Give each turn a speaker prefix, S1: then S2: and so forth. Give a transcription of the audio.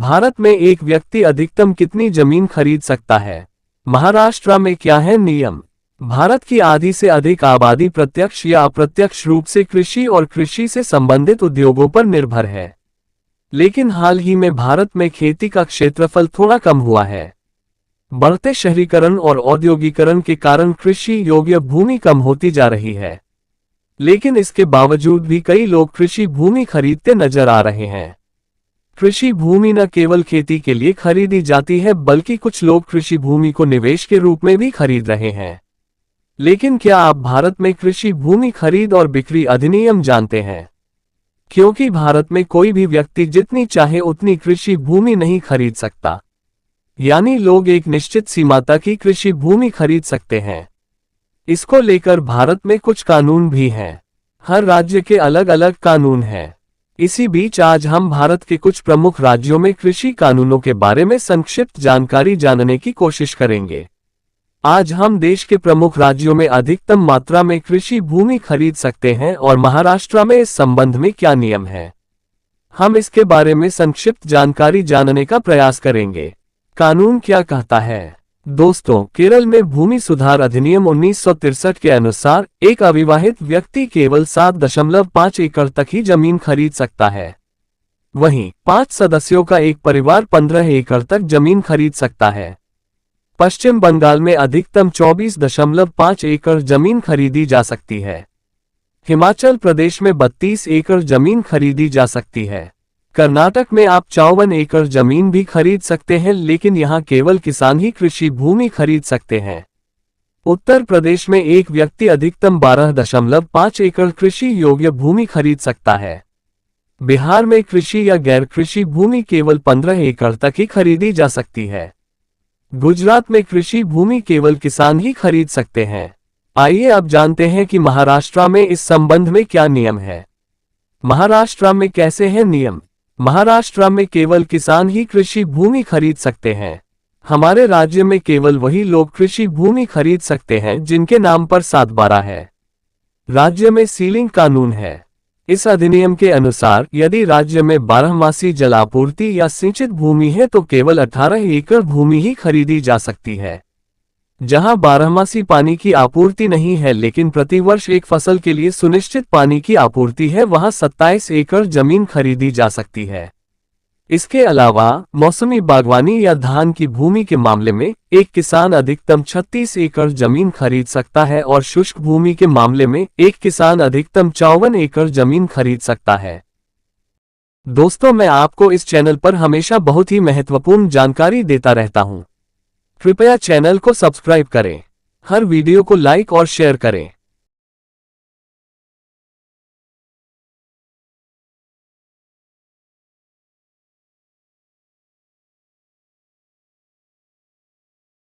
S1: भारत में एक व्यक्ति अधिकतम कितनी जमीन खरीद सकता है? महाराष्ट्र में क्या है नियम? भारत की आधी से अधिक आबादी प्रत्यक्ष या अप्रत्यक्ष रूप से कृषि और कृषि से संबंधित उद्योगों पर निर्भर है। लेकिन हाल ही में भारत में खेती का क्षेत्रफल थोड़ा कम हुआ है। बढ़ते शहरीकरण और औद्योगिकरण के कारण कृषि योग्य भूमि कम होती जा रही है। लेकिन इसके बावजूद भी कई लोग कृषि भूमि खरीदते नजर आ रहे हैं। कृषि भूमि न केवल खेती के लिए खरीदी जाती है, बल्कि कुछ लोग कृषि भूमि को निवेश के रूप में भी खरीद रहे हैं। लेकिन क्या आप भारत में कृषि भूमि खरीद और बिक्री अधिनियम जानते हैं? क्योंकि भारत में कोई भी व्यक्ति जितनी चाहे उतनी कृषि भूमि नहीं खरीद सकता, यानी लोग एक निश्चित सीमा तक ही कृषि भूमि खरीद सकते हैं। इसको लेकर भारत में कुछ कानून भी हैं। हर राज्य के अलग अलग कानून हैं। इसी बीच आज हम भारत के कुछ प्रमुख राज्यों में कृषि कानूनों के बारे में संक्षिप्त जानकारी जानने की कोशिश करेंगे। आज हम देश के प्रमुख राज्यों में अधिकतम मात्रा में कृषि भूमि खरीद सकते हैं और महाराष्ट्र में इस संबंध में क्या नियम है, हम इसके बारे में संक्षिप्त जानकारी जानने का प्रयास करेंगे। कानून क्या कहता है? दोस्तों, केरल में भूमि सुधार अधिनियम 1963 के अनुसार एक अविवाहित व्यक्ति केवल 7.5 एकड़ तक ही जमीन खरीद सकता है। वहीं 5 सदस्यों का एक परिवार 15 एकड़ तक जमीन खरीद सकता है। पश्चिम बंगाल में अधिकतम 24.5 एकड़ जमीन खरीदी जा सकती है। हिमाचल प्रदेश में 32 एकड़ जमीन खरीदी जा सकती है। कर्नाटक में आप 54 एकड़ जमीन भी खरीद सकते हैं, लेकिन यहां केवल किसान ही कृषि भूमि खरीद सकते हैं। उत्तर प्रदेश में एक व्यक्ति अधिकतम 12.5 एकड़ कृषि योग्य भूमि खरीद सकता है। बिहार में कृषि या गैर कृषि भूमि केवल 15 एकड़ तक ही खरीदी जा सकती है। गुजरात में कृषि भूमि केवल किसान ही खरीद सकते हैं। आइए अब जानते हैं कि महाराष्ट्र में इस संबंध में क्या नियम है। महाराष्ट्र में कैसे हैं नियम? महाराष्ट्र में केवल किसान ही कृषि भूमि खरीद सकते हैं। हमारे राज्य में केवल वही लोग कृषि भूमि खरीद सकते हैं जिनके नाम पर 7/12 है। राज्य में सीलिंग कानून है। इस अधिनियम के अनुसार यदि राज्य में 12मासी जलापूर्ति या सिंचित भूमि है तो केवल 18 एकड़ भूमि ही खरीदी जा सकती है। जहां 12मासी पानी की आपूर्ति नहीं है लेकिन प्रतिवर्ष एक फसल के लिए सुनिश्चित पानी की आपूर्ति है, वहां 27 एकड़ जमीन खरीदी जा सकती है। इसके अलावा मौसमी बागवानी या धान की भूमि के मामले में एक किसान अधिकतम 36 एकड़ जमीन खरीद सकता है और शुष्क भूमि के मामले में एक किसान अधिकतम 54 एकड़ जमीन खरीद सकता है। दोस्तों, मैं आपको इस चैनल पर हमेशा बहुत ही महत्वपूर्ण जानकारी देता रहता हूं। कृपया चैनल को सब्सक्राइब करें, हर वीडियो को लाइक और शेयर करें।